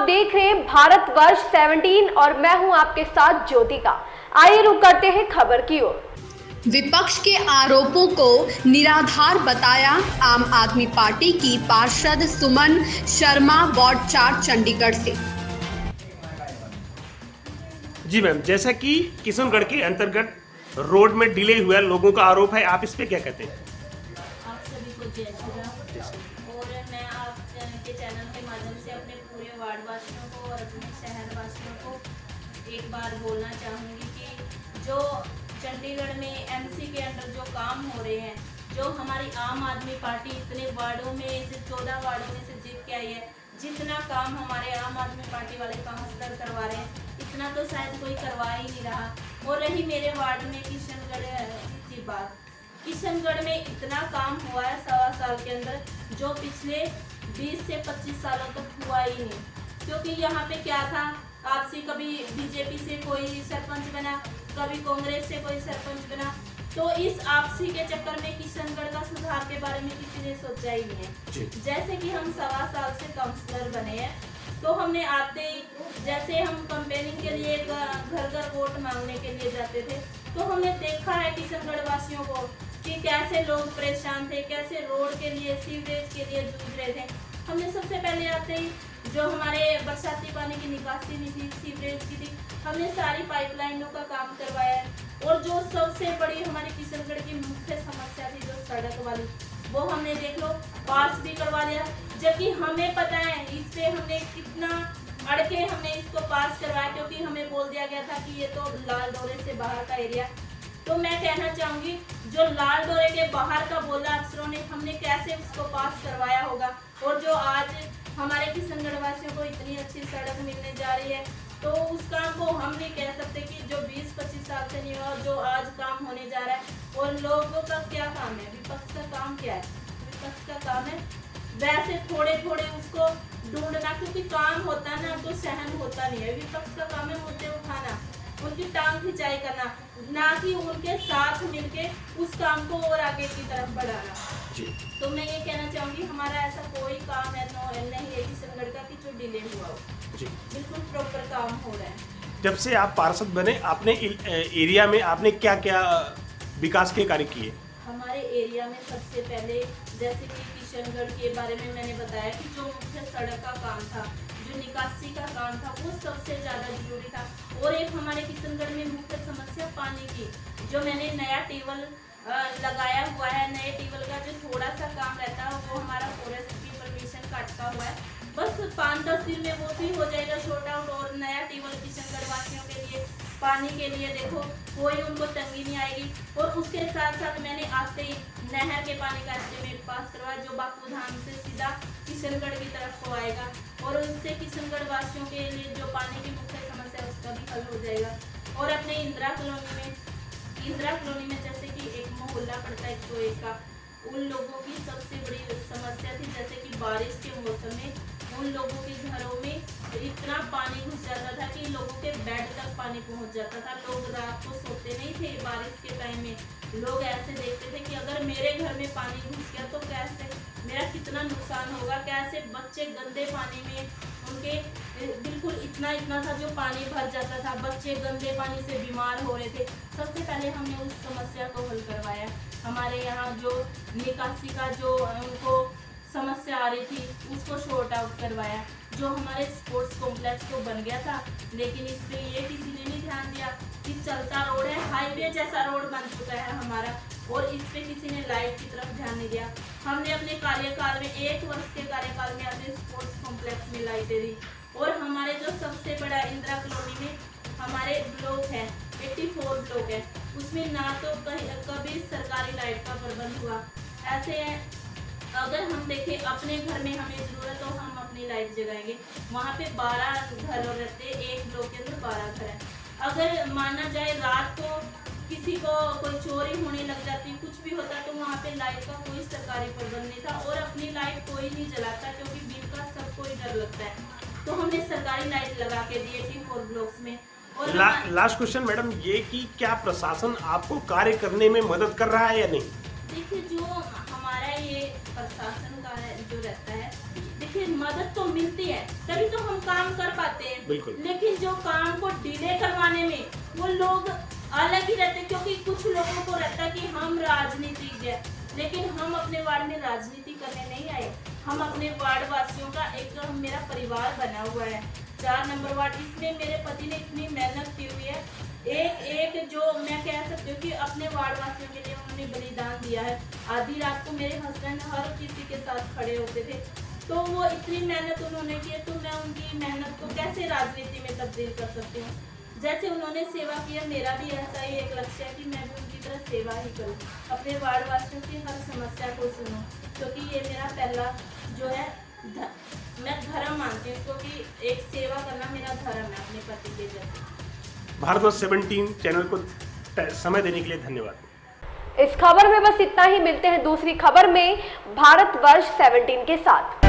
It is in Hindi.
देख रहे हैं भारतवर्ष 17 और मैं हूं आपके साथ ज्योतिका। आइए रुक करते हैं खबर की ओर। विपक्ष के आरोपों को निराधार बताया आम आदमी पार्टी की पार्षद सुमन शर्मा, वार्ड 4 चंडीगढ़ से। जी मैम, जैसा कि किशनगढ़ के अंतर्गत रोड में डिले हुआ लोगों का आरोप है, आप इस पे क्या कहते हैं? आप सभी को जय श्री राम। और मैं आपके चैनल के माध्यम से अपने पूरे वार्ड वासियों को और अपने शहर वासियों को एक बार बोलना चाहूँगी कि जो चंडीगढ़ में एमसी के अंदर जो काम हो रहे हैं, जो हमारी आम आदमी पार्टी इतने वार्डों में से 14 वार्डों में से जीत के आई है, जितना काम हमारे आम आदमी पार्टी वाले काउंसलर करवा रहे हैं इतना तो शायद कोई करवा ही नहीं रहा। और रही मेरे वार्ड में किशनगढ़ की बात, किशनगढ़ में इतना काम हुआ है 1.25 साल के अंदर जो पिछले 20 से 25 सालों तक हुआ ही नहीं। क्योंकि यहाँ पे क्या था, आपसी कभी बीजेपी से कोई सरपंच बना, कभी कांग्रेस से कोई सरपंच बना, तो इस आपसी के चक्कर में किशनगढ़ का सुधार के बारे में किसी ने सोचा ही नहीं है। जैसे कि हम 1.25 साल से काउंसलर बने हैं, तो हमने आते ही जैसे हम कंपेनिंग के लिए घर घर वोट मांगने के लिए जाते थे, तो हमने देखा है किशनगढ़ वासियों को कि कैसे लोग परेशान थे, कैसे रोड के लिए, सीवरेज के लिए जूझ रहे थे। हमने सबसे पहले आते ही जो हमारे बरसाती पानी की निकासी नहीं थी, सीवरेज की थी, हमने सारी पाइपलाइनों का काम करवाया है। और जो सबसे बड़ी हमारी किशनगढ़ की मुख्य समस्या थी, जो सड़क वाली, वो हमने देख लो पास भी करवा लिया। जबकि हमें पता है इस पे हमने कितना अड़के हमने इसको पास करवाया, क्योंकि हमें बोल दिया गया था कि ये तो लाल डोरे से बाहर का एरिया। तो मैं कहना चाहूँगी जो लाल डोरे के बाहर का बोला अफसरों ने, हमने कैसे उसको पास करवाया होगा। और जो आज हमारे किशनगढ़ वासियों को इतनी अच्छी सड़क मिलने जा रही है, तो उस काम को हम नहीं कह सकते कि जो 20-25 साल से नहीं हुआ, जो आज काम होने जा रहा है। और लोगों का क्या काम है, विपक्ष का काम क्या है? विपक्ष का काम है वैसे थोड़े थोड़े उसको ढूंढना, क्योंकि काम होता ना तो सहन होता नहीं है। विपक्ष का काम है मुद्दे उठाना, उनकी टांग खिंचाई करना, ना कि उनके साथ मिलके उस काम को और आगे की तरफ बढ़ाना। तो मैं ये कहना चाहूँगी हमारा ऐसा कोई काम है नहीं है किशनगढ़ का कि जो डिले हुआ हो। बिल्कुल प्रॉपर काम हो रहा है। जब से आप पार्षद बने, आपने एरिया में आपने क्या क्या विकास के कार्य किए? हमारे एरिया में सबसे पहले जैसे कि किशनगढ़ के बारे में मैंने बताया कि जो मुख्य सड़क का काम था, जो निकासी का काम था, वो सबसे ज़्यादा जरूरी था। और एक हमारे किशनगढ़ में मुख्य समस्या पानी की, जो मैंने नया टेबल लगाया हुआ है, नए टेबल का जो थोड़ा सा काम रहता है वो हमारा फॉरेस्ट की परमिशन का अटका हुआ है। बस 5-10 दिन में वो भी हो जाएगा शॉर्ट आउट। और नया टेबल किशनगढ़ वासियों के लिए पानी के लिए देखो कोई उनको तंगी नहीं आएगी। और उसके साथ साथ मैंने आते ही नहर के पानी का एस्टीमेट पास करवाया, जो बापू धाम से सीधा किशनगढ़ की तरफ को आएगा। और उससे किशनगढ़ वासियों के लिए जो पानी की मुख्य समस्या है उसका भी हल हो जाएगा। और अपने इंदिरा कॉलोनी में जैसे कि एक मोहल्ला पड़ता है 101 का, उन लोगों की सबसे बड़ी समस्या थी जैसे कि बारिश के मौसम में उन लोगों के घरों में इतना पानी घुस जाता था कि लोगों के बेड तक पानी पहुंच जाता था। लोग रात को सोते नहीं थे बारिश के टाइम में। लोग ऐसे देखते थे कि अगर मेरे घर में पानी घुस गया तो कैसे मेरा कितना नुकसान होगा, कैसे बच्चे गंदे पानी में, उनके बिल्कुल इतना था जो पानी भर जाता था, बच्चे गंदे पानी से बीमार हो रहे थे। सबसे पहले हमने उस समस्या को हल करवाया। हमारे यहाँ जो निकासी का जो उनको समस्या आ रही थी उसको शॉर्ट आउट करवाया। जो हमारे स्पोर्ट्स कॉम्प्लेक्स तो बन गया था, लेकिन इस पे ये किसी ने नहीं ध्यान दिया कि चलता रोड है, हाईवे जैसा रोड बन चुका है हमारा, और इस पे किसी ने लाइट की तरफ ध्यान नहीं दिया। हमने अपने कार्यकाल में 1 वर्ष के कार्यकाल में अपने स्पोर्ट्स कॉम्प्लेक्स में लाइटें दी। और हमारे जो सबसे बड़ा इंदिरा कॉलोनी में हमारे ब्लॉक है 84 ब्लॉक है, उसमें ना तो कभी सरकारी लाइट का प्रबंध हुआ। ऐसे है अगर हम देखें अपने घर में हमें जरूरत हो हम अपनी लाइट जगाएंगे, वहाँ पे 12 घर रहते, एक ब्लॉक के अंदर 12 घर है। अगर माना जाए रात को किसी को कोई चोरी होने लग जाती, कुछ भी होता, तो वहाँ पे लाइट का कोई सरकारी प्रबंध नहीं था। और अपनी लाइट कोई नहीं जलाता क्योंकि बिल का सबको ही डर लगता है। तो हमने सरकारी लाइट लगा के दी 84 ब्लॉक्स में। और लास्ट क्वेश्चन मैडम, ये कि क्या प्रशासन आपको कार्य करने में मदद कर रहा है या नहीं? देखिए जो हमारा ये प्रशासन का है जो रहता है, देखिए मदद तो मिलती है तभी तो हम काम कर पाते हैं। बिल्कुल। लेकिन जो काम को डिले करवाने में वो लोग अलग ही रहते हैं, क्योंकि कुछ लोगों को रहता है कि हम राजनीतिज्ञ है, लेकिन हम अपने वार्ड में राजनीति करने नहीं आए। हम अपने वार्ड वासियों का एक मेरा परिवार बना हुआ है। 4 नंबर वार्ड, इसमें मेरे पति ने इतनी मेहनत की हुई है, एक जो मैं कह सकती हूँ कि अपने वार्ड वासियों के लिए उन्होंने बलिदान दिया है। आधी रात को मेरे हस्बैंड हर किसी के साथ खड़े होते थे, तो वो इतनी मेहनत उन्होंने की है, तो मैं उनकी मेहनत को कैसे राजनीति में तब्दील कर सकती हूँ। जैसे उन्होंने सेवा किया, मेरा भी ऐसा ही एक लक्ष्य है कि मैं भी उनकी तरह सेवा ही करूँ, अपने वार्ड वासियों की हर समस्या को सुनूँ, क्योंकि ये मेरा पहला जो है मैं धर्म मानती हूँ, क्योंकि एक सेवा करना मेरा धर्म है अपने पति के जैसे। भारतवर्ष 17 चैनल को समय देने के लिए धन्यवाद। इस खबर में बस इतना ही। मिलते हैं दूसरी खबर में भारतवर्ष 17 के साथ।